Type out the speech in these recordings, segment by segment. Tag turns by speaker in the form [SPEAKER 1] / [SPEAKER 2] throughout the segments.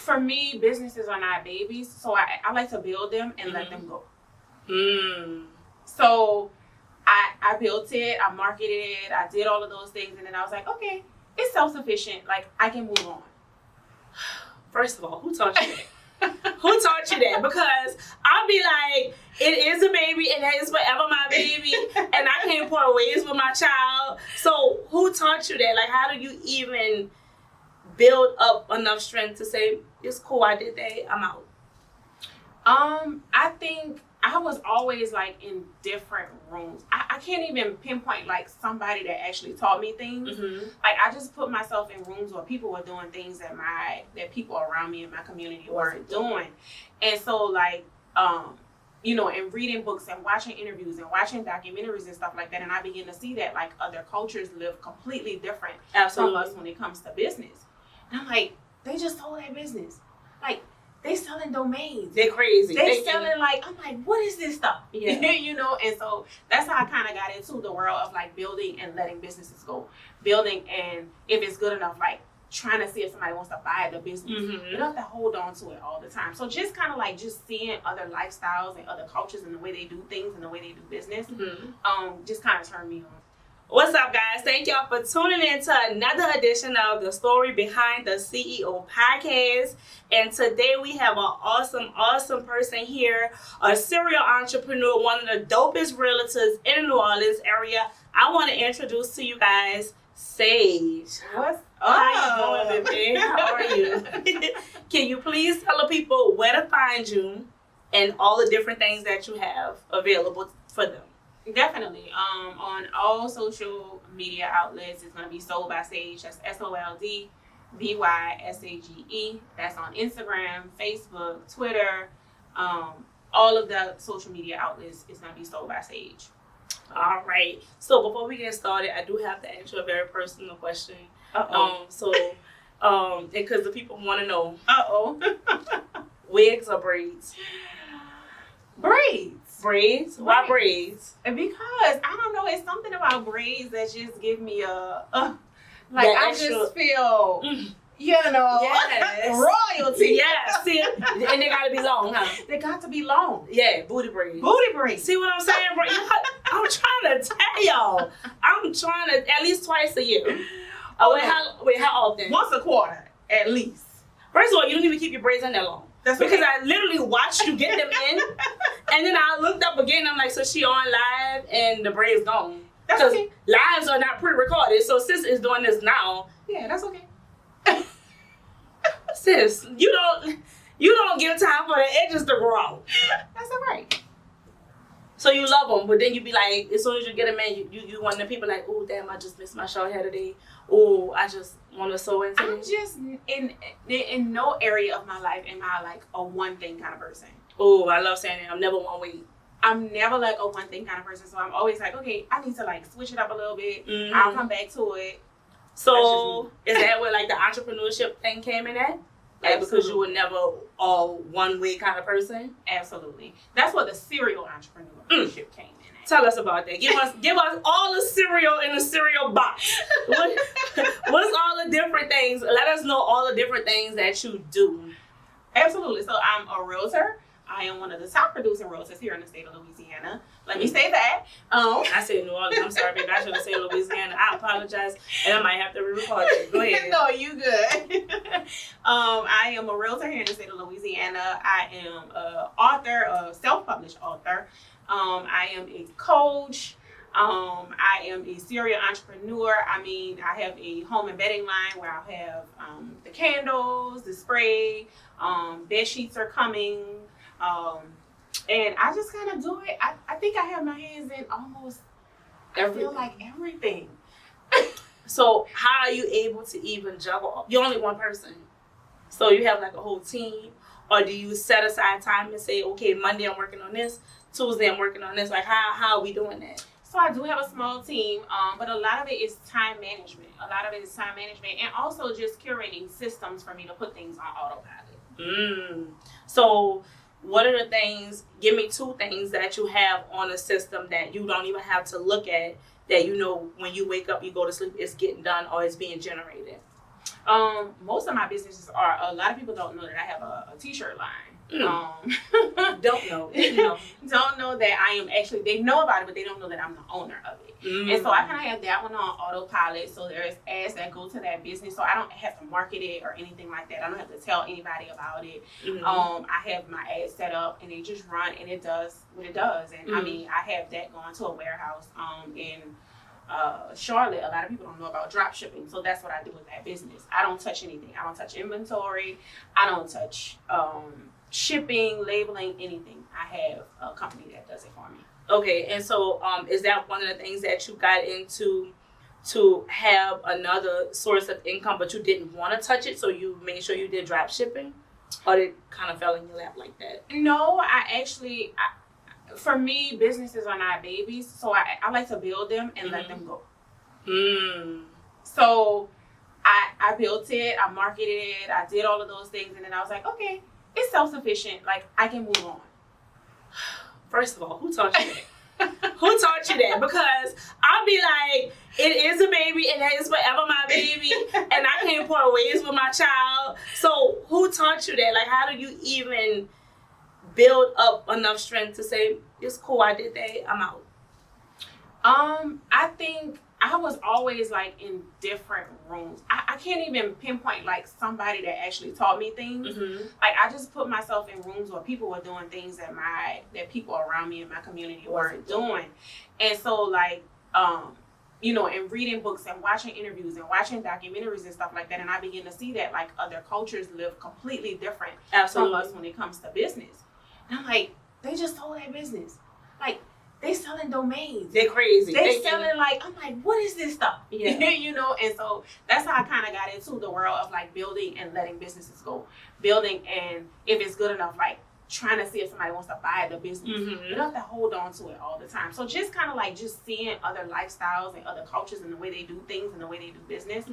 [SPEAKER 1] For me, businesses are not babies, so I like to build them and let them go. So I built it, I marketed it, I did all of those things, and then I was like, okay, it's self-sufficient. Like, I can move on.
[SPEAKER 2] First of all, who taught you that? Who taught you that? Because I'll be like, it is a baby and that is forever my baby, and I can't part ways with my child. So who taught you that? Like, how do you even build up enough strength to say, it's cool, I did that, I'm out?
[SPEAKER 1] I think I was always like in different rooms. I can't even pinpoint like somebody that actually taught me things. Like, I just put myself in rooms where people were doing things that people around me in my community weren't doing. And so like, you know, and reading books and watching interviews and watching documentaries and stuff like that. And I begin to see that like other cultures live completely different from us when it comes to business. And I'm like, they just sold their business. Like, they selling domains.
[SPEAKER 2] They're crazy.
[SPEAKER 1] They selling like, I'm like, what is this stuff? Yeah. You know, and so that's how I kind of got into the world of like building and letting businesses go. Building, and if it's good enough, like trying to see if somebody wants to buy the business. You don't have to hold on to it all the time. So just kind of like just seeing other lifestyles and other cultures and the way they do things and the way they do business, just kind of turned me on.
[SPEAKER 2] What's up, guys? Thank y'all for tuning in to another edition of the Story Behind the CEO podcast. And today we have an awesome person here, a serial entrepreneur, one of the dopest realtors in the New Orleans area. I want to introduce to you guys Sage.
[SPEAKER 1] What's up?
[SPEAKER 2] How you doing, baby? How are you? Can you please tell the people where to find you and all the different things that you have available for them?
[SPEAKER 1] Definitely. On all social media outlets, it's going to be Sold by Sage. That's SOLDBYSAGE. That's on Instagram, Facebook, Twitter. All of the social media outlets is going to be Sold by Sage.
[SPEAKER 2] All right. So before we get started, I do have to ask you a very personal question. Because the people want to know. Wigs or braids?
[SPEAKER 1] Braids.
[SPEAKER 2] Braids? Why braids?
[SPEAKER 1] Because I don't know, it's something about braids that just give me I just feel, you know, royalty.
[SPEAKER 2] Yeah, see, and they gotta be long, huh?
[SPEAKER 1] They got to be long.
[SPEAKER 2] Yeah, booty braids.
[SPEAKER 1] Booty braids.
[SPEAKER 2] See what I'm saying, bro? I'm trying to tell y'all. I'm trying to at least twice a year. Wait, how often?
[SPEAKER 1] Once a quarter, at least.
[SPEAKER 2] First of all, you don't even keep your braids in that long.
[SPEAKER 1] That's
[SPEAKER 2] because I literally watched you get them in, and then I looked up again. I'm like, so she on live and the braid's gone.
[SPEAKER 1] That's okay.
[SPEAKER 2] Lives are not pre-recorded, so sis is doing this now.
[SPEAKER 1] Yeah, that's okay.
[SPEAKER 2] Sis, you don't give time for the edges to grow.
[SPEAKER 1] That's all right.
[SPEAKER 2] So you love them, but then you be like, as soon as you get them in, you want the people like, oh damn, I just missed my short hair today. Oh, I just want to sew into it.
[SPEAKER 1] I'm just in no area of my life am I like a one thing kind of person.
[SPEAKER 2] Oh, I love saying that. I'm never one way.
[SPEAKER 1] I'm never like a one thing kind of person, so I'm always like, okay, I need to like switch it up a little bit. I'll come back to it.
[SPEAKER 2] So is that where like the entrepreneurship thing came in at? Like, because you were never a one way kind of person?
[SPEAKER 1] Absolutely. That's what the serial entrepreneurship came in at.
[SPEAKER 2] Tell us about that. Give us all the cereal in the cereal box. What's all the different things? Let us know all the different things that you do.
[SPEAKER 1] Absolutely. So I'm a realtor. I am one of the top producing realtors here in the state of Louisiana. Let me say that.
[SPEAKER 2] I said New Orleans. I'm sorry, baby. I should have said Louisiana. I apologize, and I might have to re-record it. Go ahead.
[SPEAKER 1] No, you good. I am a realtor here in the state of Louisiana. I am an author, a self-published author. I am a coach. I am a serial entrepreneur. I mean, I have a home and bedding line where I have the candles, the spray, bed sheets are coming. And I just kind of do it. I think I have my hands in almost everything. I feel like everything.
[SPEAKER 2] So how are you able to even juggle? You're only one person. So you have like a whole team, or do you set aside time and say, okay, Monday I'm working on this, Tuesday I'm working on this? Like how are we doing that?
[SPEAKER 1] So I do have a small team, but a lot of it is time management. And also just curating systems for me to put things on autopilot.
[SPEAKER 2] So what are the things, give me 2 things that you have on a system that you don't even have to look at, that you know when you wake up, you go to sleep, it's getting done or it's being generated?
[SPEAKER 1] Most of my businesses are. A lot of people don't know that I have a t-shirt line.
[SPEAKER 2] Don't know. No.
[SPEAKER 1] Don't know that I am actually. They know about it, but they don't know that I'm the owner of it. And so I kind of have that one on autopilot. So there's ads that go to that business, so I don't have to market it or anything like that. I don't have to tell anybody about it. I have my ads set up, and they just run, and it does what it does. And I mean, I have that going to a warehouse in Charlotte. A lot of people don't know about drop shipping, so that's what I do with that business. I don't touch anything. I don't touch inventory. I don't touch shipping, labeling, anything. I have a company that does it for me.
[SPEAKER 2] Okay, and so is that one of the things that you got into to have another source of income, but you didn't want to touch it, so you made sure you did drop shipping, or it kind of fell in your lap like that?
[SPEAKER 1] No, for me, businesses are not babies, so I like to build them and let them go. So I built it, I marketed it, I did all of those things, and then I was like, okay, it's self-sufficient. Like, I can move on.
[SPEAKER 2] First of all, who taught you that? Who taught you that? Because I'll be like, it is a baby and that is forever my baby, and I can't part ways with my child. So who taught you that? Like, how do you even build up enough strength to say, it's cool, I did that, I'm out?
[SPEAKER 1] I think I was always like in different rooms. I can't even pinpoint like somebody that actually taught me things. Like, I just put myself in rooms where people were doing things that people around me in my community weren't doing. And so like, you know, and reading books and watching interviews and watching documentaries and stuff like that. And I begin to see that like other cultures live completely different from us when it comes to business. And I'm like, they just sold their business. Like, they selling domains.
[SPEAKER 2] They're crazy.
[SPEAKER 1] They selling like, I'm like, what is this stuff? Yeah. You know, and so that's how I kind of got into the world of like building and letting businesses go. Building, and if it's good enough, like trying to see if somebody wants to buy the business. You don't have to hold on to it all the time. So just kind of like just seeing other lifestyles and other cultures and the way they do things and the way they do business,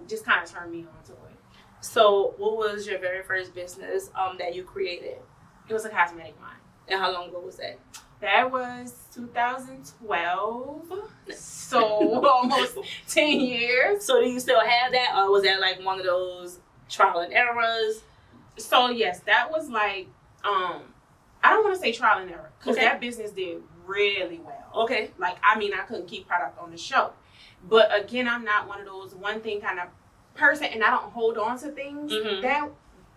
[SPEAKER 1] just kind of turned me on to it.
[SPEAKER 2] So what was your very first business that you created?
[SPEAKER 1] It was a cosmetic line.
[SPEAKER 2] And how long ago was that?
[SPEAKER 1] That was 2012, so almost 10 years.
[SPEAKER 2] So do you still have that, or was that like one of those trial and errors?
[SPEAKER 1] So yes, that was like, I don't want to say trial and error, because that business did really well. Okay. Like, I mean, I couldn't keep product on the shelf. But again, I'm not one of those one thing kind of person, and I don't hold on to things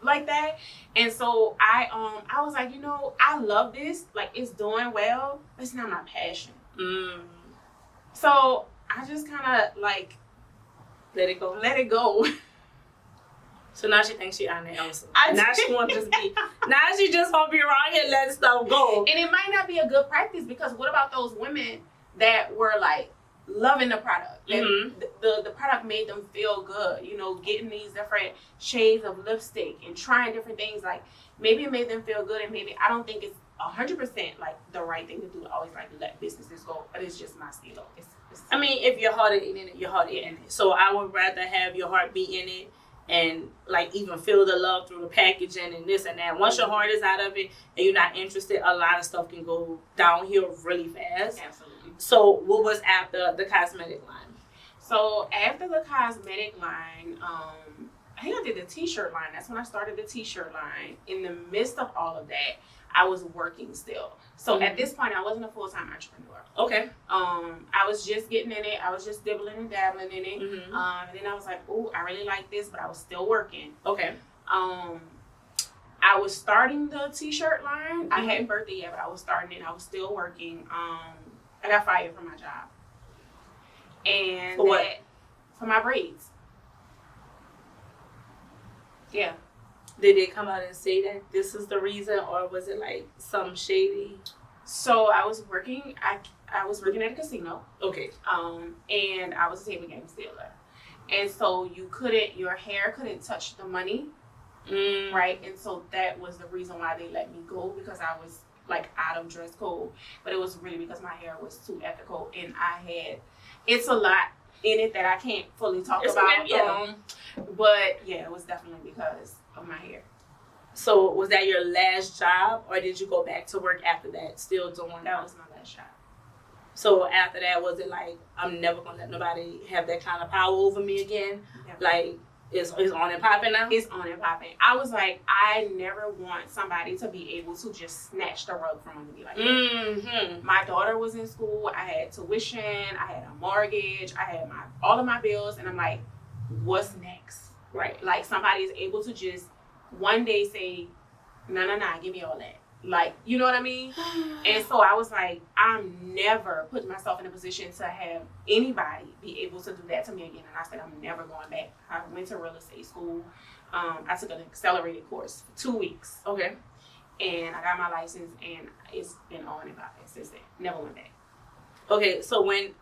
[SPEAKER 1] like that. And so I was like, you know, I love this, like it's doing well, but it's not my passion. So I just kind of like let it go.
[SPEAKER 2] So now she thinks she on the Elsa. Now she wants to be. Now she just want to be around here letting stuff go.
[SPEAKER 1] And it might not be a good practice, because what about those women that were like loving the product? The product made them feel good, you know, getting these different shades of lipstick and trying different things. Like, maybe it made them feel good, and maybe I don't think it's 100% like the right thing to do. I always like to let businesses go, but it's just my style.
[SPEAKER 2] I mean, if your heart ain't in it, your heart ain't in it. So I would rather have your heart be in it and like even feel the love through the packaging and this and that. Once your heart is out of it and you're not interested, a lot of stuff can go downhill really fast.
[SPEAKER 1] Absolutely.
[SPEAKER 2] So what was after the cosmetic line?
[SPEAKER 1] So after the cosmetic line, I think I did the t-shirt line. That's when I started the t-shirt line. In the midst of all of that, I was working still. So at this point, I wasn't a full-time entrepreneur. Okay. I was just getting in it. I was just dibbling and dabbling in it. And then I was like, oh, I really like this, but I was still working. Okay. I was starting the t-shirt line. I hadn't birthed it yet, but I was starting it. I was still working. I got fired from my job. And
[SPEAKER 2] for what?
[SPEAKER 1] For my braids. Yeah.
[SPEAKER 2] Did they come out and say that this is the reason, or was it like some shady?
[SPEAKER 1] So I was working. I was working at a casino. Okay. And I was a table game stealer, and so your hair couldn't touch the money, right? And so that was the reason why they let me go, because I was like out of dress code. But it was really because my hair was too ethical, and it's a lot in it that I can't fully talk about. But yeah, it was definitely because of my hair.
[SPEAKER 2] So was that your last job, or did you go back to work after that, still doing that?
[SPEAKER 1] That was my last job.
[SPEAKER 2] So after that, was it like, I'm never gonna let nobody have that kind of power over me again?
[SPEAKER 1] Yeah.
[SPEAKER 2] Like, It's on and popping now?
[SPEAKER 1] It's on and popping. I was like, I never want somebody to be able to just snatch the rug from under me like that.
[SPEAKER 2] Mm-hmm.
[SPEAKER 1] My daughter was in school. I had tuition. I had a mortgage. I had all of my bills. And I'm like, what's next?
[SPEAKER 2] Right.
[SPEAKER 1] Like, somebody is able to just one day say, no, give me all that. Like, you know what I mean? And so I was like, I'm never putting myself in a position to have anybody be able to do that to me again. And I said, I'm never going back. I went to real estate school. I took an accelerated course for 2 weeks.
[SPEAKER 2] Okay.
[SPEAKER 1] And I got my license, and it's been on and popping since then. Never went back.
[SPEAKER 2] Okay, so when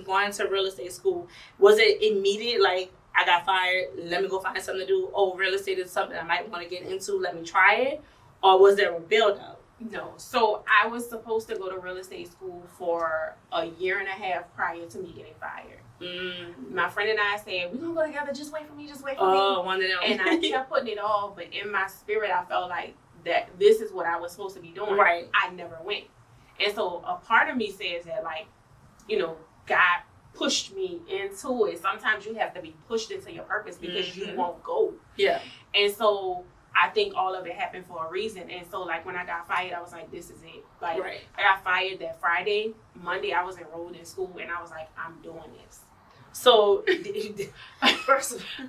[SPEAKER 2] going to real estate school, was it immediate, like, I got fired, let me go find something to do? Oh, real estate is something I might want to get into, let me try it? Or was there a build-up?
[SPEAKER 1] No. So I was supposed to go to real estate school for a year and a half prior to me getting fired. My friend and I said, we're going to go together, just wait for me, just wait for me.
[SPEAKER 2] Oh, one of them.
[SPEAKER 1] And I kept putting it off, but in my spirit, I felt like that this is what I was supposed to be doing.
[SPEAKER 2] Right.
[SPEAKER 1] I never went. And so a part of me says that, like, you know, God pushed me into it. Sometimes you have to be pushed into your purpose because you won't go.
[SPEAKER 2] Yeah.
[SPEAKER 1] And so I think all of it happened for a reason. And so, like, when I got fired, I was like, this is it. Like,
[SPEAKER 2] right.
[SPEAKER 1] I got fired that Friday. Monday, I was enrolled in school, and I was like, I'm doing this.
[SPEAKER 2] So, first of all,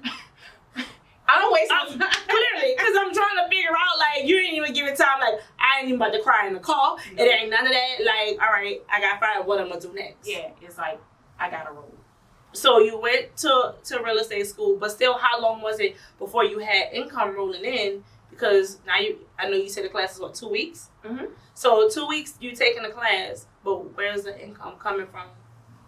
[SPEAKER 1] I don't waste my time.
[SPEAKER 2] Clearly, because I'm trying to figure out, like, you didn't even give it time. Like, I ain't even about to cry in the car. No. It ain't none of that. Like, all right, I got fired. What I'm going to do next?
[SPEAKER 1] Yeah, it's like, I got to roll.
[SPEAKER 2] So you went to real estate school, but still, how long was it before you had income rolling in? Because now I know you said the class is, what, 2 weeks?
[SPEAKER 1] Mm-hmm.
[SPEAKER 2] So 2 weeks you taking the class, but where's the income coming from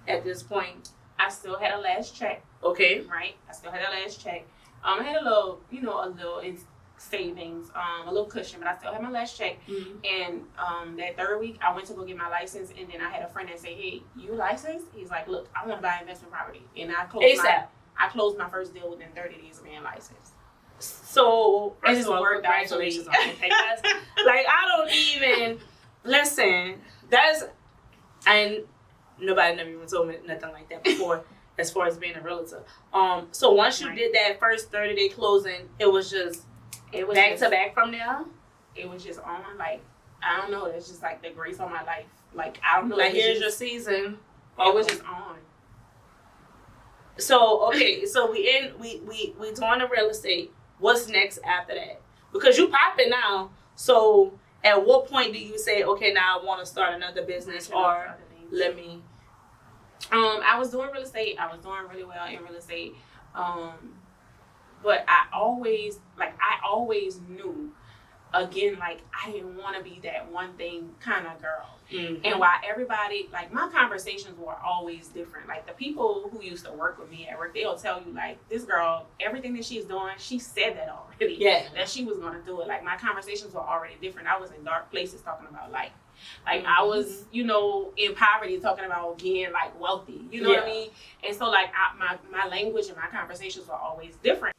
[SPEAKER 2] at this point?
[SPEAKER 1] I still had a last check.
[SPEAKER 2] Okay.
[SPEAKER 1] Right? I still had a last check. I had a little, in savings, a little cushion, but I still had my last check.
[SPEAKER 2] Mm-hmm.
[SPEAKER 1] And that third week, I went to go get my license, and then I had a friend that said, hey, you licensed? He's like, look, I want to buy investment property. And I closed my first deal within 30 days of being licensed.
[SPEAKER 2] So,
[SPEAKER 1] first of all,
[SPEAKER 2] congratulations on that. Like, I don't even, listen, and nobody never even told me nothing like that before. As far as being a realtor. So once you did that first 30-day closing, it was back to back from there?
[SPEAKER 1] It was just on, like, I don't know, it's just like the grace on my life. Like, I don't know.
[SPEAKER 2] Like, here's your season.
[SPEAKER 1] It was just on.
[SPEAKER 2] So, okay, so we doing the real estate. What's next after that? Because you popping now. So at what point do you say, okay, now I want to start another business, or let me...
[SPEAKER 1] I was doing real estate. I was doing really well in real estate. But I always knew, again, like, I didn't want to be that one thing kind of girl. Mm-hmm. And while everybody, like, my conversations were always different. Like, the people who used to work with me at work, they'll tell you, like, this girl, everything that she's doing, she said that already. Yeah. That she was going to do it. Like, my conversations were already different. I was in dark places talking about life. Like, I was, in poverty talking about being, like, wealthy. You know what I mean? And so, like, my language and my conversations were always different.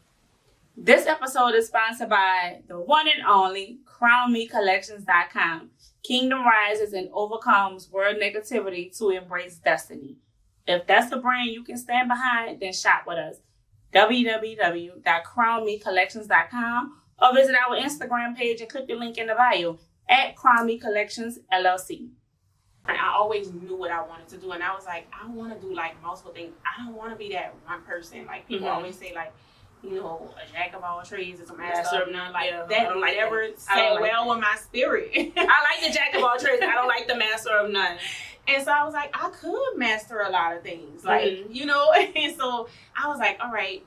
[SPEAKER 2] This episode is sponsored by the one and only CrownMeCollections.com. Kingdom rises and overcomes world negativity to embrace destiny. If that's the brand you can stand behind, then shop with us. www.crownmecollections.com or visit our Instagram page and click the link in the bio at CrownMeCollections LLC.
[SPEAKER 1] I always knew what I wanted to do, and I was like, I want to do, like, multiple things. I don't want to be that one person. Like, people always say, like, a jack of all trades is a master of none. Like, that never sat well with my spirit.
[SPEAKER 2] I like the jack of all trades. I don't like the master of none.
[SPEAKER 1] And so I was like, I could master a lot of things. Like, and so I was like, all right,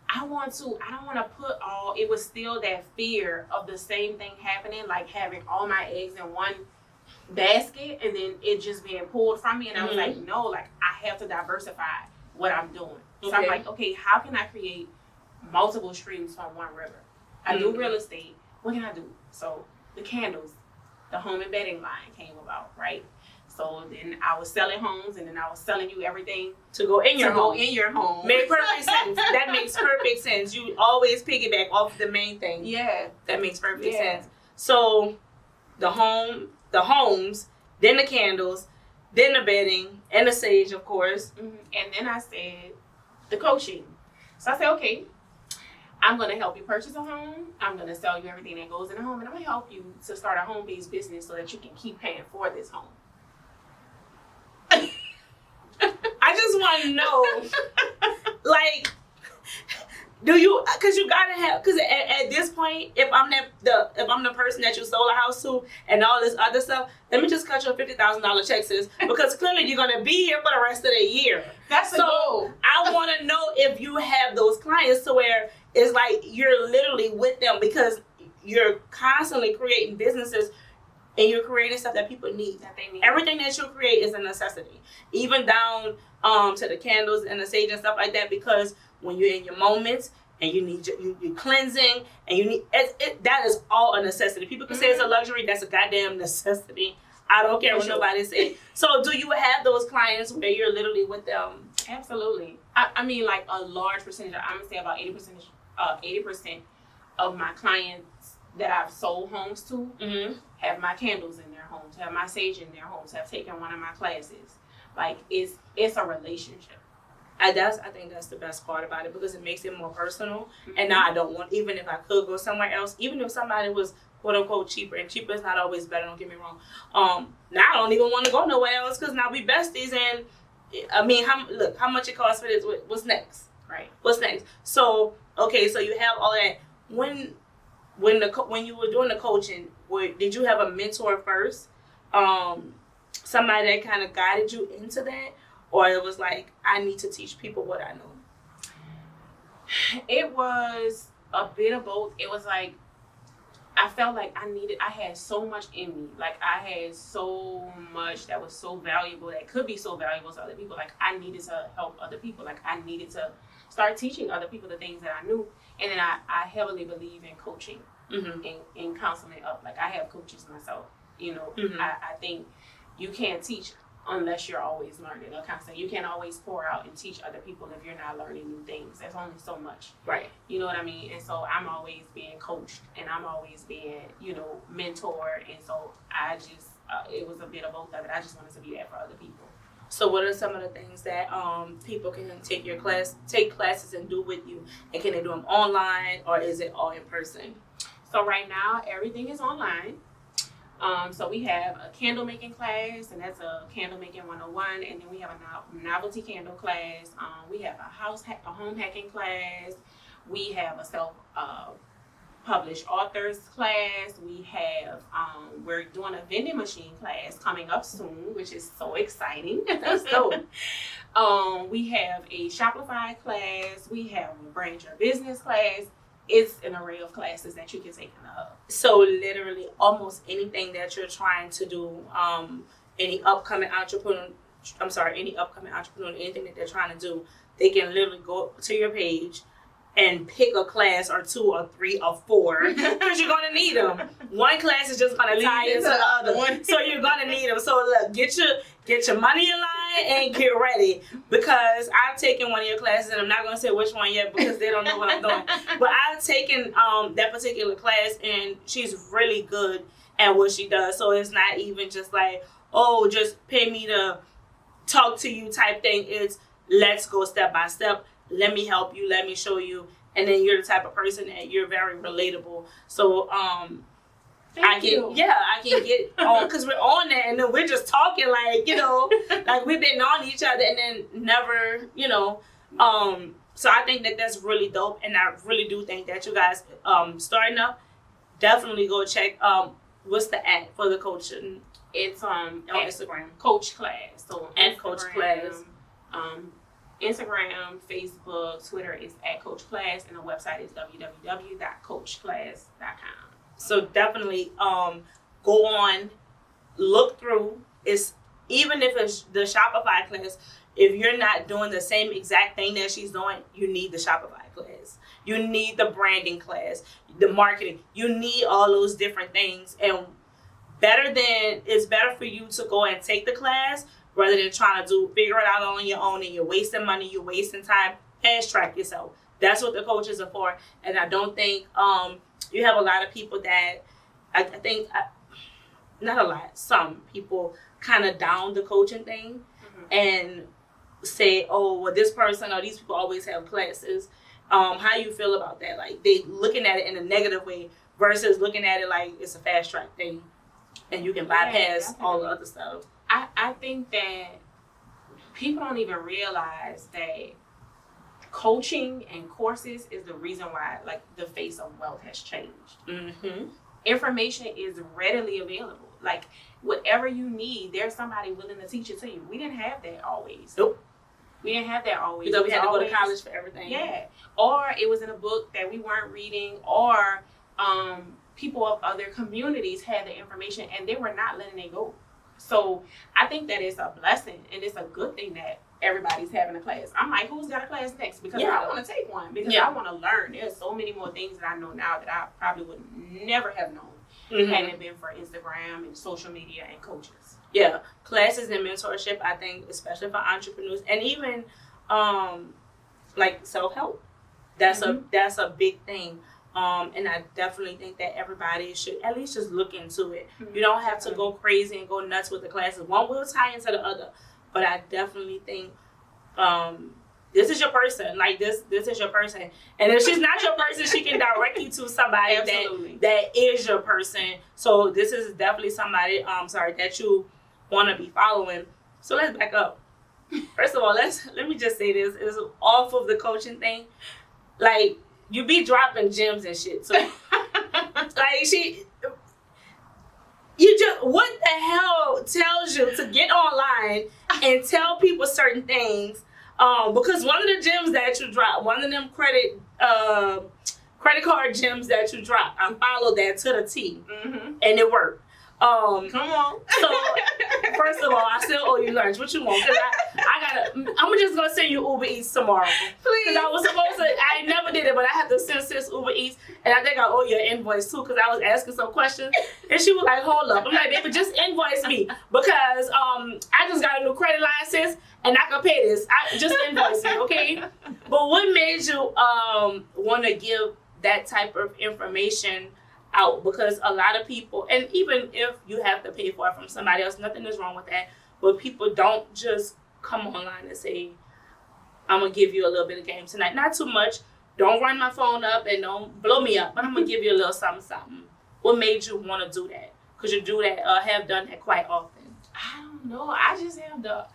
[SPEAKER 1] I don't want to put it was still that fear of the same thing happening, like having all my eggs in one basket and then it just being pulled from me. And I was like, no, like, I have to diversify what I'm doing. So I'm like, okay, how can I create multiple streams from one river? I do real estate. What can I do? So the candles, the home and bedding line came about, right? So then I was selling homes, and then I was selling you everything
[SPEAKER 2] to go in your home. Made perfect sense. That makes perfect sense. You always piggyback off the main thing.
[SPEAKER 1] Yeah.
[SPEAKER 2] That makes perfect sense. So the homes, then the candles, then the bedding, and the sage, of course.
[SPEAKER 1] And then I said the coaching. So I said, okay, I'm going to help you purchase a home. I'm going to sell you everything that goes in a home, and I'm going to help you to start a home-based business so that you can keep paying for this home.
[SPEAKER 2] I just want to know, like, do you? Because you gotta have. Because at this point, if I'm the person that you sold a house to and all this other stuff, let me just cut you a $50,000 check, sis. Because clearly you're gonna be here for the rest of the year.
[SPEAKER 1] That's the goal.
[SPEAKER 2] I want to know if you have those clients to where it's like you're literally with them because you're constantly creating businesses. And you're creating stuff that people need. That they need. Everything that you create is a necessity. Even down to the candles and the sage and stuff like that. Because when you're in your moments and you need you're cleansing and you need that is all a necessity. People can say it's a luxury. That's a goddamn necessity. I don't care what nobody say. So do you have those clients where you're literally with them?
[SPEAKER 1] Absolutely. I mean, like a large percentage. I'm gonna say about 80% of my clients that I've sold homes to have my candles in their homes, have my sage in their homes, have taken one of my classes. Like it's a relationship.
[SPEAKER 2] I think that's the best part about it because it makes it more personal. And now I don't want, even if I could go somewhere else, even if somebody was quote unquote cheaper, and cheaper is not always better, don't get me wrong. Now I don't even want to go nowhere else because now we besties, and I mean, how much it costs for this? What's next?
[SPEAKER 1] Right.
[SPEAKER 2] What's next? So okay, so you have all that. When you were doing the coaching, did you have a mentor first? Somebody that kind of guided you into that? Or it was like, I need to teach people what I know?
[SPEAKER 1] It was a bit of both. It was like, I felt like I had so much in me. Like I had so much that was so valuable, that could be so valuable to other people. Like I needed to help other people. Like I needed to start teaching other people the things that I knew. And then I heavily believe in coaching, in counseling up. Like I have coaches myself, you know. I think you can't teach unless you're always learning or constantly. You can't always pour out and teach other people if you're not learning new things. There's only so much.
[SPEAKER 2] Right.
[SPEAKER 1] You know what I mean? And so I'm always being coached and I'm always being, mentored. And so I just, it was a bit of both of it. I just wanted to be there for other people.
[SPEAKER 2] So what are some of the things that people can take classes and do with you? And can they do them online or is it all in person?
[SPEAKER 1] So right now, everything is online. So we have a candle making class, and that's a candle making 101, and then we have a novelty candle class. We have a home hacking class. We have a self published authors class. We have we're doing a vending machine class coming up soon, which is so exciting. So we have a Shopify class. We have a brand your business class. It's an array of classes that you can take in the hub. So literally almost anything that you're trying to do, any upcoming entrepreneur, anything that they're trying to do, they can literally go to your page and pick a class or 2 or 3 or 4 because you're going to need them. One class is just going to tie into the other one. So you're going to need them. So look, get your money in line and get ready, because I've taken one of your classes, and I'm not going to say which one yet because they don't know what I'm doing. But I've taken that particular class, and she's really good at what she does. So it's not even just like, oh, just pay me to talk to you type thing. It's let's go step by step. Let me help you. Let me show you. And then you're the type of person that you're very relatable. So I can get on, because we're on there and then we're just talking like, like we've been on each other and then never, so I think that that's really dope. And I really do think that you guys starting up, definitely go check what's the ad for the coaching. It's on Instagram. Coach Class. So at Coach Class. Instagram, Facebook, Twitter is at Coach Class, and the website is www.coachclass.com. So definitely go on, look through. It's even if it's the Shopify class, if you're not doing the same exact thing that she's doing, you need the Shopify class. You need the branding class, the marketing. You need all those different things. And it's better for you to go and take the class rather than trying to figure it out on your own, and you're wasting money, you're wasting time. Fast track yourself. That's what the coaches are for. And I don't think you have a lot of people that I think, not a lot, some people kind of down the coaching thing and say, oh, well, this person or these people always have classes.
[SPEAKER 2] How you feel about that? Like they looking at it in a negative way versus looking at it like it's a fast track thing and you can bypass all the other stuff.
[SPEAKER 1] I think that people don't even realize that coaching and courses is the reason why like the face of wealth has changed.
[SPEAKER 2] Mm-hmm.
[SPEAKER 1] Information is readily available. Like whatever you need, there's somebody willing to teach it to you. We didn't have that always.
[SPEAKER 2] Nope.
[SPEAKER 1] We didn't have that always.
[SPEAKER 2] Because we had to go to college for everything.
[SPEAKER 1] Yeah. Or it was in a book that we weren't reading, or people of other communities had the information and they were not letting it go. So I think that it's a blessing and it's a good thing that everybody's having a class. I'm like, who's got a class next? Because I want to take one because I want to learn. There's so many more things that I know now that I probably would never have known hadn't it been for Instagram and social media and coaches.
[SPEAKER 2] Yeah, classes and mentorship, I think, especially for entrepreneurs and even like self-help. That's a big thing. And I definitely think that everybody should at least just look into it. You don't have to go crazy and go nuts with the classes. One will tie into the other. But I definitely think this is your person. Like this is your person. And if she's not your person, she can direct you to somebody that is your person. So this is definitely somebody that you want to be following. So let's back up. First of all, let me just say this. It's off of the coaching thing. Like you be dropping gems and shit. So like you just, what the hell tells you to get online and tell people certain things? Because one of the gems that you drop, one of them credit card gems that you drop, I followed that to the T, and it worked.
[SPEAKER 1] Come on.
[SPEAKER 2] So first of all, I still owe you lunch. What you want? Cause I'm just gonna send you Uber Eats tomorrow.
[SPEAKER 1] Please.
[SPEAKER 2] Cause I was supposed to. I never did it, but I have to send sis Uber Eats, and I think I owe you an invoice too. Cause I was asking some questions, and she was like, "Hold up." I'm like, "Baby, just invoice me because I just got a new credit line, sis, and I can pay this. I just invoice me, okay?" But what made you want to give that type of information out? Because a lot of people, and even if you have to pay for it from somebody else, nothing is wrong with that, but people don't just come online and say, I'm gonna give you a little bit of game tonight. Not too much, don't run my phone up and don't blow me up, but I'm gonna give you a little something. What made you want to do that? Because you do that, have done that quite often.
[SPEAKER 1] I don't know. I just have a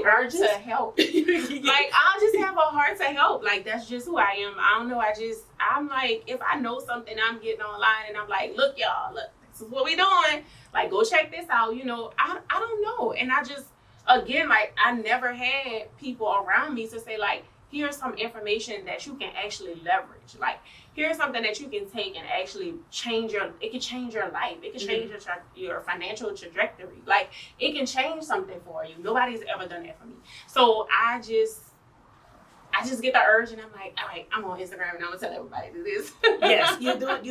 [SPEAKER 2] heart
[SPEAKER 1] to help. Like, I just have a heart to help. Like, that's just who I am. I don't know. I'm like, if I know something, I'm getting online and I'm like, look, y'all, look, this is what we doing. Like, go check this out. You know, I don't know. And I just, again, like, I never had people around me to say, like, here's some information that you can actually leverage. Like, here's something that you can take and actually change it can change your life. It can change your financial trajectory. Like, it can change something for you. Nobody's ever done that for me. So I just get the urge and I'm like, all right, I'm on Instagram and I'm gonna tell everybody to do this.
[SPEAKER 2] Yes, you do that,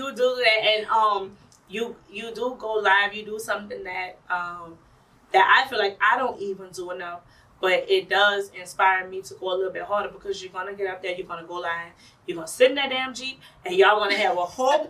[SPEAKER 2] and you do go live. You do something that I feel like I don't even do enough. But it does inspire me to go a little bit harder because you're gonna get up there, you're gonna go live, you're gonna sit in that damn Jeep, and you're gonna have a whole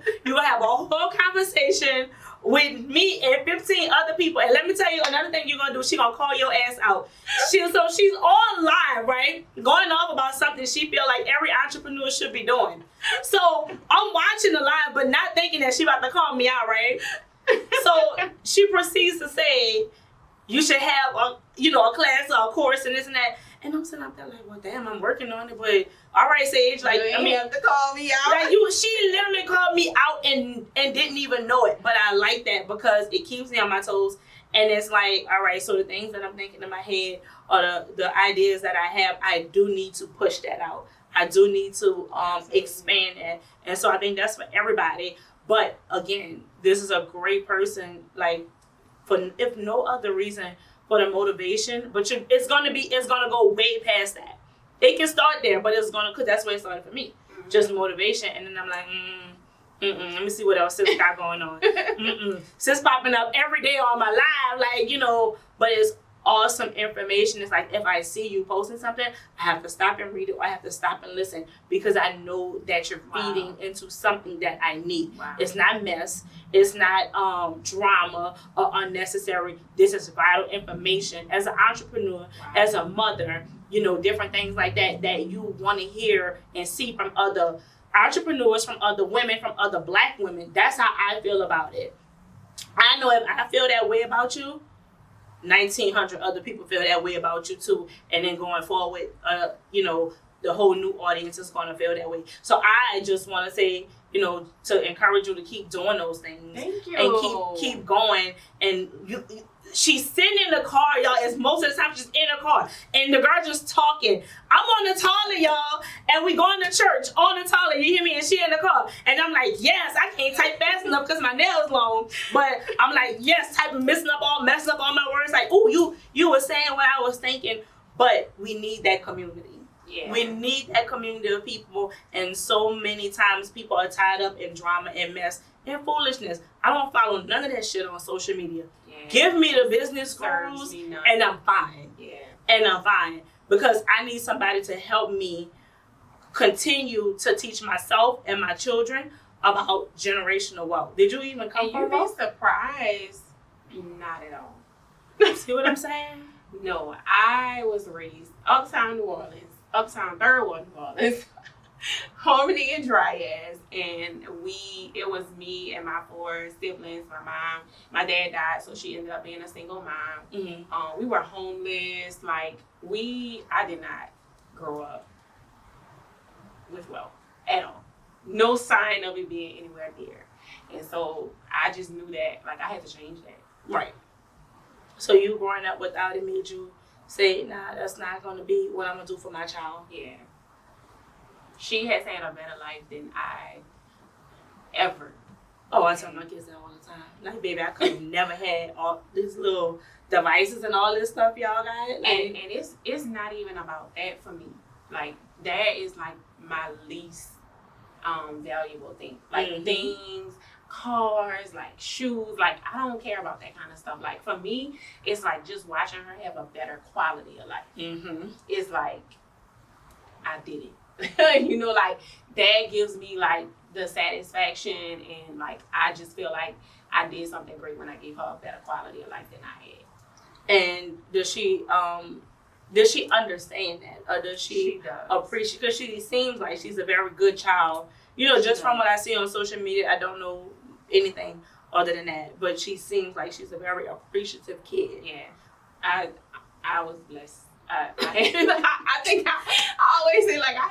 [SPEAKER 2] conversation with me and 15 other people. And let me tell you another thing you're gonna do. She's gonna call your ass out. She's on live, right? Going off about something she feel like every entrepreneur should be doing. So I'm watching the live, but not thinking that she about to call me out, right? So she proceeds to say, you should have a class or a course and this and that. And I'm sitting up there like, well, damn, I'm working on it. But all right, Sage, like,
[SPEAKER 1] you have to call me out.
[SPEAKER 2] Like she literally called me out and didn't even know it. But I like that because it keeps me on my toes. And it's like, all right, so the things that I'm thinking in my head or the ideas that I have, I do need to push that out. I do need to expand it. And so I think that's for everybody. But again, this is a great person, like, for if no other reason for the motivation, but it's gonna go way past that. It can start there, but it's gonna, cause that's where it started for me, just motivation. And then I'm like, let me see what else sis got going on. Sis popping up every day on my live, like, but it's awesome information. It's like if I see you posting something, I have to stop and read it, or I have to stop and listen, because I know that you're feeding into something that I need. It's not mess, it's not drama or unnecessary. This is vital information as an entrepreneur, as a mother, you know, different things like that that you want to hear and see from other entrepreneurs, from other women, from other Black women. That's how I feel about it. I know if I feel that way about you, 1,900 other people feel that way about you too. And then going forward, you know, the whole new audience is going to feel that way. So I just want to say, you know, to encourage you to keep doing those things.
[SPEAKER 1] Thank you.
[SPEAKER 2] And keep going. And she's sitting in the car, y'all. It's most of the time she's in the car, and the girl just talking. I'm on the toilet, y'all, and we going to church on the toilet. You hear me? And she in the car, and I'm like, yes, I can't type fast enough because my nails long, but I'm like, yes, typing, messing up all my words. Like, ooh, you were saying what I was thinking, but we need that community. Yeah. We need that community of people, and so many times people are tied up in drama and mess and foolishness. I don't follow none of that shit on social media. Yeah. Give me the business gurus, and I'm fine. Yeah. And I'm fine, because I need somebody to help me continue to teach myself and my children about generational wealth. Did you even come from
[SPEAKER 1] wealth? You'd be surprised. Not at all.
[SPEAKER 2] See what I'm saying?
[SPEAKER 1] No, I was raised uptown New Orleans. Uptown Third Ward, New Orleans, Harmony and Dryas, and it was me and my 4 siblings. My dad died, so she ended up being a single mom. Mm-hmm. We were homeless. Like I did not grow up with wealth at all. No sign of it being anywhere near, and so I just knew that like I had to change that.
[SPEAKER 2] Right. So you growing up without it made you say, nah, that's not going to be what I'm going to do for my child.
[SPEAKER 1] Yeah. She has had a better life than I ever.
[SPEAKER 2] Oh, I tell my kids that all the time. Like, baby, I could have never had all these little devices and all this stuff y'all got. Like,
[SPEAKER 1] and it's not even about that for me. Like, that is like my least valuable thing. Like, things, cars, like shoes, like I don't care about that kind of stuff. Like for me, it's like just watching her have a better quality of life. Mm-hmm. It's like I did it. You know, like that gives me like the satisfaction, and like I just feel like I did something great when I gave her a better quality of life than I had.
[SPEAKER 2] And does she understand that, or does she appreciate? Because she seems like she's a very good child. You know, just from what I see on social media, I don't know anything other than that, but she seems like she's a very appreciative kid.
[SPEAKER 1] Yeah, I was blessed. I think I always say like I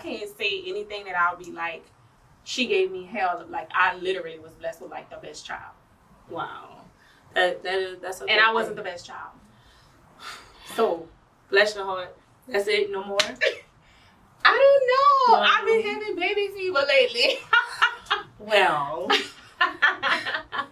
[SPEAKER 1] can't say anything that I'll be like, she gave me hell. Like I literally was blessed with like the best child.
[SPEAKER 2] Wow, that's
[SPEAKER 1] and I wasn't the best child.
[SPEAKER 2] So bless your heart. That's it. No more.
[SPEAKER 1] I don't know. I've been having baby fever lately.
[SPEAKER 2] Well,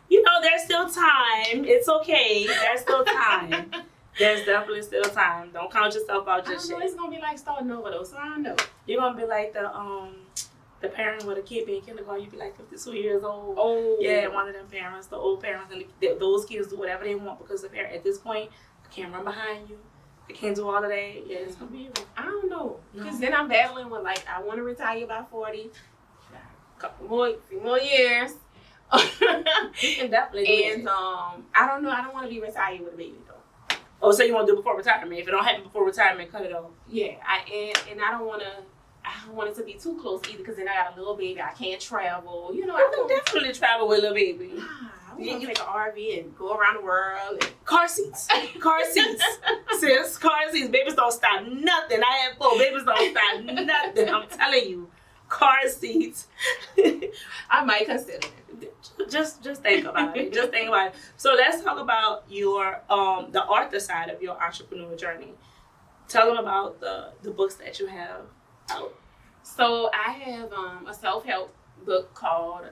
[SPEAKER 2] you know, there's still time. It's okay. There's still time. There's definitely still time. Don't count yourself out just yet.
[SPEAKER 1] It's gonna be like starting over though, so I don't know.
[SPEAKER 2] You're gonna be like the parent with a kid being kindergarten. You be like 52 years old.
[SPEAKER 1] Oh,
[SPEAKER 2] yeah, one of them parents, the old parents, and those kids do whatever they want because the parent at this point can't run behind you. I can't do all of that. Yeah, it's gonna be.
[SPEAKER 1] I don't know, because then I'm battling with like I want to retire by 40. Few more years.
[SPEAKER 2] You can definitely do it.
[SPEAKER 1] And I don't know. I don't want to be retired with a baby though.
[SPEAKER 2] Oh, so you want to do it before retirement? If it don't happen before retirement, cut it off.
[SPEAKER 1] Yeah, and I don't want to. I don't want it to be too close either, because then I got a little baby. I can't travel. You know,
[SPEAKER 2] I can definitely travel with a little baby.
[SPEAKER 1] I want to take an RV and go around the world. And
[SPEAKER 2] car seats. Sis, car seats. Babies don't stop nothing. I have 4. Babies don't stop nothing. I'm telling you. Car seats.
[SPEAKER 1] I might consider it.
[SPEAKER 2] Just think about it. Just think about it. So let's talk about your the author side of your entrepreneur journey. Tell them about the books that you have out.
[SPEAKER 1] So I have a self-help book called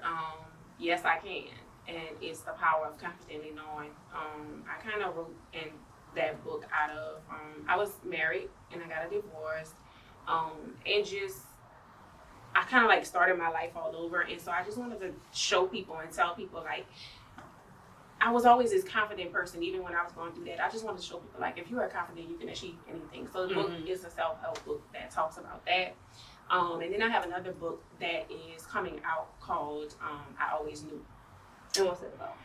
[SPEAKER 1] Yes I Can, and it's the power of confidently knowing. I kind of wrote in that book out of I was married and I got a divorce, and just I kind of like started my life all over, and so I just wanted to show people and tell people like I was always this confident person, even when I was going through that. I just wanted to show people, like, if you are confident, you can achieve anything. So the book is a self-help book that talks about that. And then I have another book that is coming out called I Always Knew.
[SPEAKER 2] And what's it about?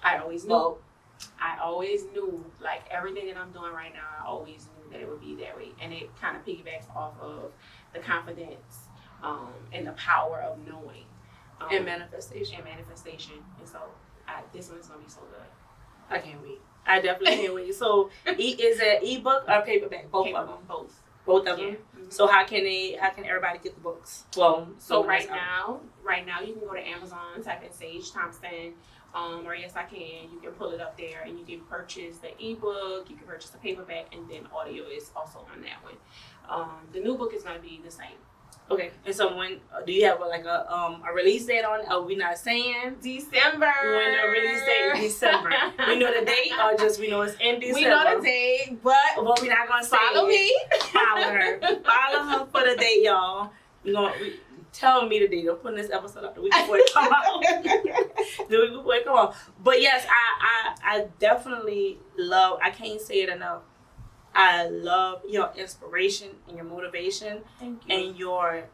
[SPEAKER 1] I always knew. I always knew, like, everything that I'm doing right now, I always knew that it would be that way. And it kind of piggybacks off of the confidence and the power of knowing.
[SPEAKER 2] And manifestation.
[SPEAKER 1] And so this one's going to be so good.
[SPEAKER 2] I can't wait. I definitely can't wait. So is it ebook or paperback? Both of them? Both of them?
[SPEAKER 1] Mm-hmm.
[SPEAKER 2] So how can everybody get the books? Well,
[SPEAKER 1] so right now you can go to Amazon, type in Sage Thompson, or Yes I Can. You can pull it up there, and you can purchase the ebook. You can purchase the paperback, and then audio is also on that one. The new book is going to be the same.
[SPEAKER 2] Okay, and so when do you have a release date on? Are we not saying
[SPEAKER 1] December?
[SPEAKER 2] When the release date is December. We know the date, or just we know it's in December.
[SPEAKER 1] We know the date, but
[SPEAKER 2] we're not gonna say
[SPEAKER 1] follow me.
[SPEAKER 2] Follow her for the date, y'all. Tell me the date. I'm putting this episode up the week before it come out. The week before it come out. But yes, I definitely love. I can't say it enough. I love your inspiration and your motivation.
[SPEAKER 1] Thank you.
[SPEAKER 2] And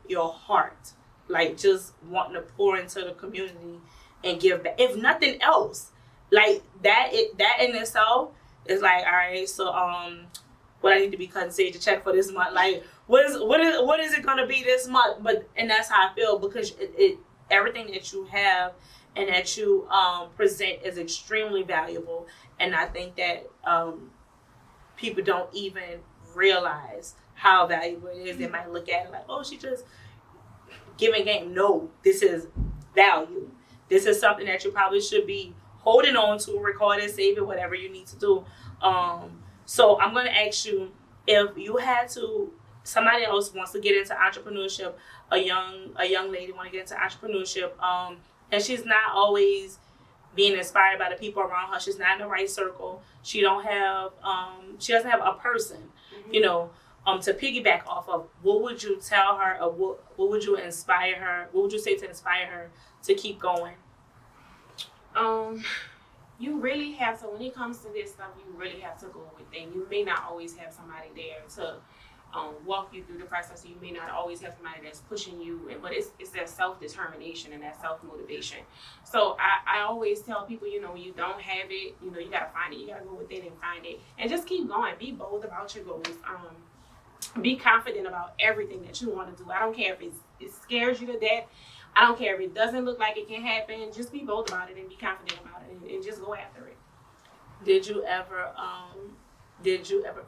[SPEAKER 2] your heart, like just wanting to pour into the community and give back. If nothing else, like that in itself is like, all right, so what I need to be cutting Sage a check for this month. Like what is it gonna be this month? And that's how I feel, because it everything that you have and that you present is extremely valuable. And I think that people don't even realize how valuable it is. They might look at it like, oh, she just giving game. No, this is value. This is something that you probably should be holding on to, record it, save it, whatever you need to do. So I'm going to ask you, if you had to, somebody else wants to get into entrepreneurship, a young lady want to get into entrepreneurship, and she's not always being inspired by the people around her. She's not in the right circle. She doesn't have a person, to piggyback off of. What would you tell her, or what would you inspire her? What would you say to inspire her to keep going?
[SPEAKER 1] You really have to, when it comes to this stuff, you really have to go within. You may not always have somebody there to walk you through the process. You may not always have somebody that's pushing you, but it's that self-determination and that self-motivation. So I always tell people, when you don't have it, you got to find it. You got to go within and find it. And just keep going. Be bold about your goals. Be confident about everything that you want to do. I don't care if it scares you to death. I don't care if it doesn't look like it can happen. Just be bold about it and be confident about it and just go after it.
[SPEAKER 2] Did you ever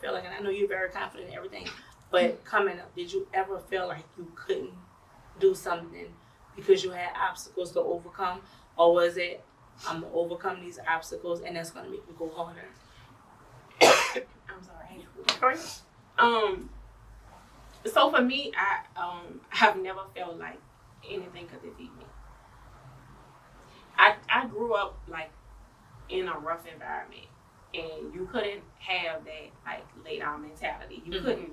[SPEAKER 2] feel like, and I know you're very confident in everything, but coming up, did you ever feel like you couldn't do something because you had obstacles to overcome? Or was it, I'm going to overcome these obstacles and that's going to make me go harder?
[SPEAKER 1] I'm sorry. So for me, I have never felt like anything could defeat me. I grew up like in a rough environment, and you couldn't have that like lay down mentality. You couldn't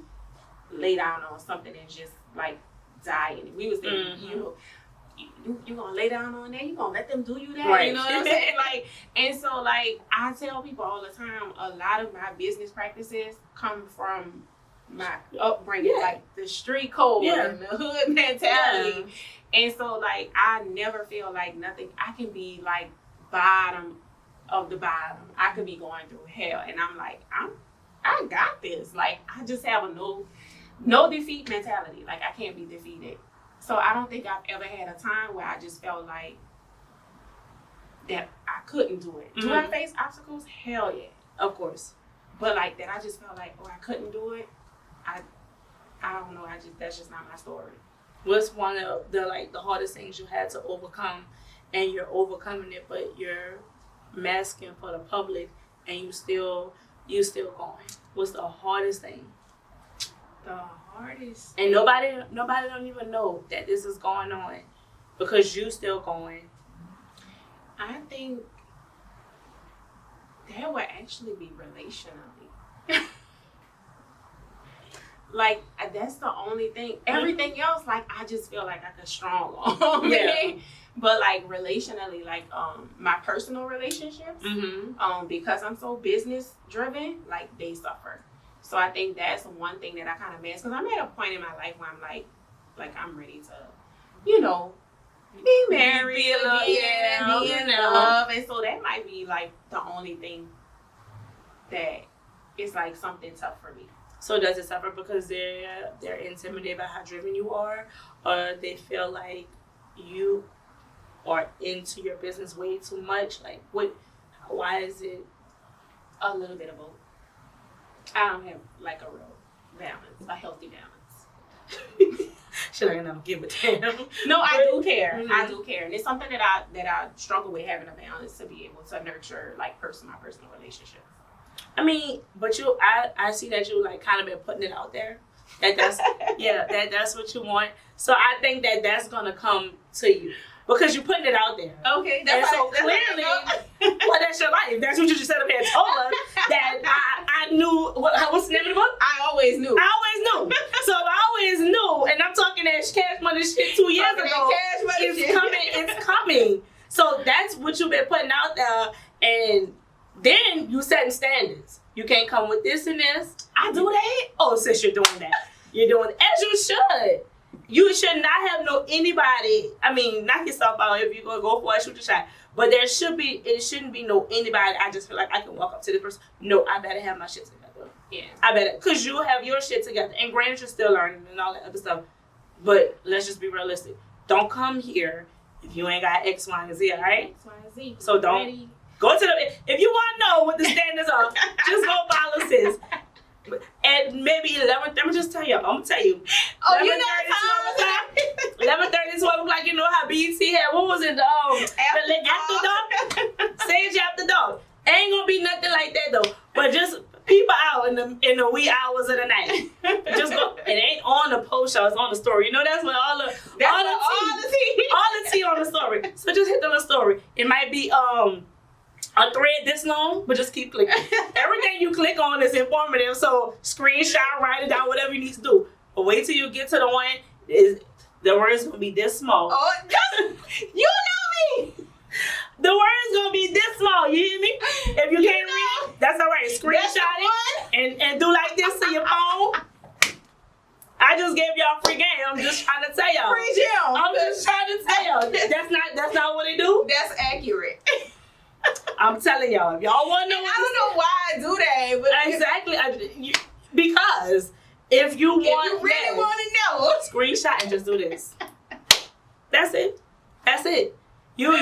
[SPEAKER 1] lay down on something and just like die. And we was thinking, you gonna lay down on that? You gonna let them do you that?
[SPEAKER 2] Right.
[SPEAKER 1] You know what I'm saying? And so I tell people all the time, a lot of my business practices come from my upbringing, like the street code and the hood mentality. And so I never feel like nothing. I can be like bottom of the bottom. I could be going through hell, and I'm like, I got this. Like, I just have a no defeat mentality. Like, I can't be defeated. So I don't think I've ever had a time where I just felt like that I couldn't do it. Do I face obstacles? Hell yeah.
[SPEAKER 2] Of course.
[SPEAKER 1] But like that, I just felt like, I couldn't do it. I don't know. That's just not my story.
[SPEAKER 2] What's one of the hardest things you had to overcome, and you're overcoming it, but you're masking for the public, and you still going? What's the hardest thing?
[SPEAKER 1] The hardest.
[SPEAKER 2] And nobody don't even know that this is going on, because you still going.
[SPEAKER 1] I think that would actually be relationally. Like, that's the only thing. Everything else, like, I just feel like I could strong on. But like relationally, like my personal relationships, because I'm so business driven, like they suffer. So I think that's one thing that I kind of miss, because I'm at a point in my life where I'm like I'm ready to, you know, be married, be in love, and so that might be like the only thing that is like something tough for me.
[SPEAKER 2] So does it suffer because they're intimidated by how driven you are, or they feel like you are into your business way too much? Like what? Why is it?
[SPEAKER 1] A little bit of both. I don't have like a real balance, a healthy balance.
[SPEAKER 2] Should I not give a damn?
[SPEAKER 1] No, I do care. I do care, and it's something that I struggle with, having a balance to be able to nurture like my personal relationships.
[SPEAKER 2] I mean, but I see that you like kind of been putting it out there. That's what you want. So I think that's gonna come to you because you're putting it out there.
[SPEAKER 1] Okay, that's
[SPEAKER 2] clearly, well, that's your life. That's what you just said up here and told us that I knew. What's the name of the book?
[SPEAKER 1] I always knew.
[SPEAKER 2] So I always knew, and I'm talking that cash money shit 2 years ago.
[SPEAKER 1] Cash money
[SPEAKER 2] It's coming. So that's what you've been putting out there, and then you setting standards. You can't come with this and this.
[SPEAKER 1] I do that.
[SPEAKER 2] Oh, sis, you're doing that. You're doing as you should. You should not have anybody. I mean, knock yourself out if you're gonna go for it, shoot your shot. But it shouldn't be no anybody. I just feel like I can walk up to this person. No, I better have my shit together.
[SPEAKER 1] Yeah.
[SPEAKER 2] I better, because you have your shit together. And granted, you're still learning and all that other stuff. But let's just be realistic. Don't come here if you ain't got X, Y, and Z, all right?
[SPEAKER 1] X, Y, and Z.
[SPEAKER 2] So don't.
[SPEAKER 1] Ready.
[SPEAKER 2] Go to if you want to know what the standards are, just go follow sis. At maybe 11, let me just tell you, I'm going to tell you.
[SPEAKER 1] Oh, you know
[SPEAKER 2] 11:30, 12 o'clock, you know how BET had, what was it, after dark? Sage after dark. Ain't going to be nothing like that, though. But just people out in the wee hours of the night. Just go. It ain't on the post show, it's on the story. You know, that's what all the tea on the story. So just hit on the story. It might be, a thread this long, but just keep clicking. Everything you click on is informative, so screenshot, write it down, whatever you need to do. But wait till you get to the one, the word's gonna be this small.
[SPEAKER 1] Oh, you know me!
[SPEAKER 2] The word's gonna be this small, you hear me? If you can't read it, that's all right. Screenshot it and do like this to your phone. I just gave y'all free game. I'm just trying to tell y'all.
[SPEAKER 1] Free gem.
[SPEAKER 2] I'm just trying to tell y'all. That's not what they do.
[SPEAKER 1] That's accurate.
[SPEAKER 2] I'm telling y'all, if y'all want to know,
[SPEAKER 1] I don't know why I do that, but
[SPEAKER 2] exactly, because if you
[SPEAKER 1] really want to know,
[SPEAKER 2] screenshot and just do this. That's it. Your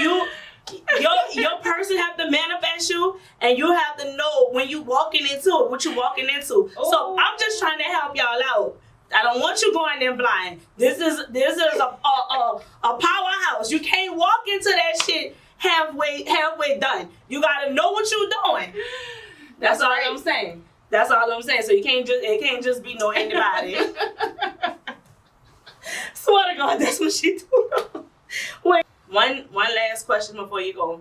[SPEAKER 2] person have to manifest you, and you have to know when you walking into it, what you walking into. Ooh. So I'm just trying to help y'all out. I don't want you going in blind. This is a powerhouse. You can't walk into that shit halfway done. You gotta know what you're doing. That's all I'm saying. That's all I'm saying. So it can't just be no anybody. Swear to God, that's what she do. Wait, one last question before you go.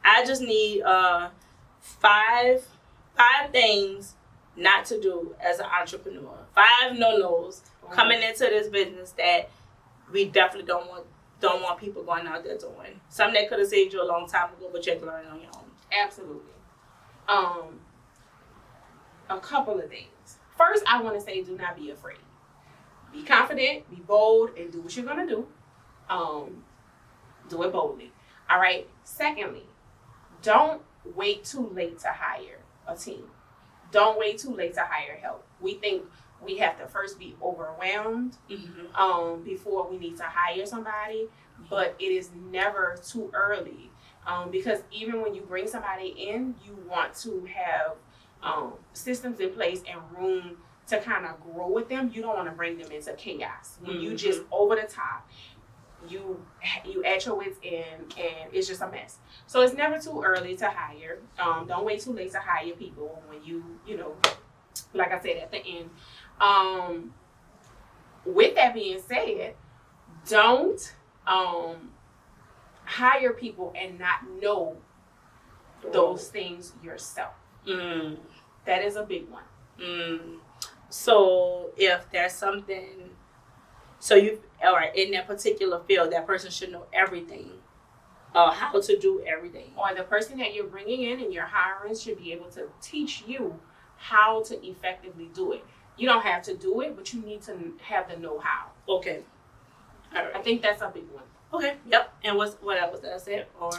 [SPEAKER 2] I just need 5 things not to do as an entrepreneur. 5 no-nos coming into this business that we definitely don't want people going out there doing. Something that could have saved you a long time ago, but you had to learn on your own.
[SPEAKER 1] Absolutely. A couple of things. First, I want to say, do not be afraid. Be confident, be bold, and do what you're going to do. Do it boldly. All right? Secondly, don't wait too late to hire a team. Don't wait too late to hire help. We think we have to first be overwhelmed before we need to hire somebody, but it is never too early, because even when you bring somebody in, you want to have systems in place and room to kind of grow with them. You don't want to bring them into chaos. When you just over the top, you at your wits end, and it's just a mess. So it's never too early to hire. Don't wait too late to hire people when you know, like I said at the end. With that being said, don't hire people and not know those things yourself. That is a big one.
[SPEAKER 2] So if there's something So in that particular field, that person should know everything, how to do everything.
[SPEAKER 1] Or the person that you're bringing in and you're hiring should be able to teach you how to effectively do it. You don't have to do it, but you need to have the know-how.
[SPEAKER 2] Okay. All right.
[SPEAKER 1] I think that's a big one.
[SPEAKER 2] Okay. Yep. And what else did I say? Or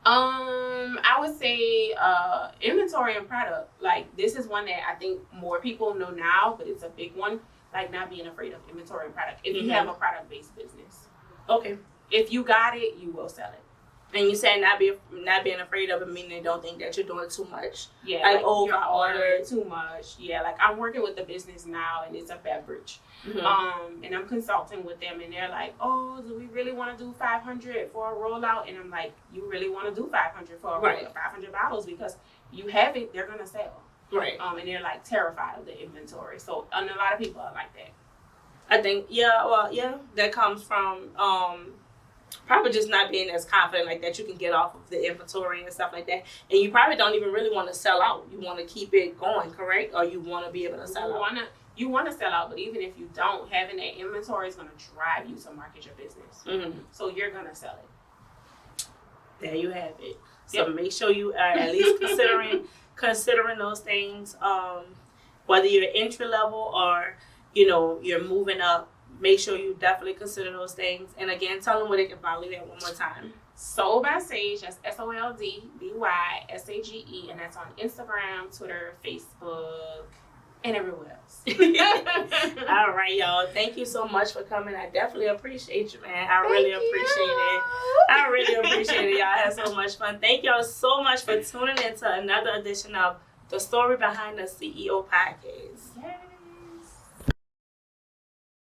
[SPEAKER 1] I would say inventory and product. Like, this is one that I think more people know now, but it's a big one. Like, not being afraid of inventory and product. If you have a product-based business.
[SPEAKER 2] Okay.
[SPEAKER 1] If you got it, you will sell it.
[SPEAKER 2] And you say not being afraid of it, meaning they don't think that you're doing too much.
[SPEAKER 1] Yeah,
[SPEAKER 2] like
[SPEAKER 1] you're ordering too much. Yeah, like I'm working with the business now, and it's a beverage. Mm-hmm. And I'm consulting with them, and they're like, "Oh, do we really want to do 500 for a rollout?" And I'm like, "You really want to do 500 for a rollout, 500 bottles because you have it, they're gonna sell."
[SPEAKER 2] Right.
[SPEAKER 1] And they're like terrified of the inventory. So, and a lot of people are like that.
[SPEAKER 2] I think, that comes from probably just not being as confident like that you can get off of the inventory and stuff like that. And you probably don't even really want to sell out. You want to keep it going, correct? Or you want to be able to sell out.
[SPEAKER 1] You want to sell out, but even if you don't, having that inventory is going to drive you to market your business. Mm-hmm. So you're going to sell it.
[SPEAKER 2] There you have it. So make sure you are at least considering those things, whether you're entry level or, you're moving up. Make sure you definitely consider those things. And again, tell them where they can follow you at one more time.
[SPEAKER 1] Sold by Sage, that's SOLDBYSAGE, and that's on Instagram, Twitter, Facebook, and everywhere else.
[SPEAKER 2] All right, y'all. Thank you so much for coming. I definitely appreciate you, man. I really appreciate it. Y'all had so much fun. Thank y'all so much for tuning in to another edition of The Story Behind the CEO Podcast.
[SPEAKER 1] Yay.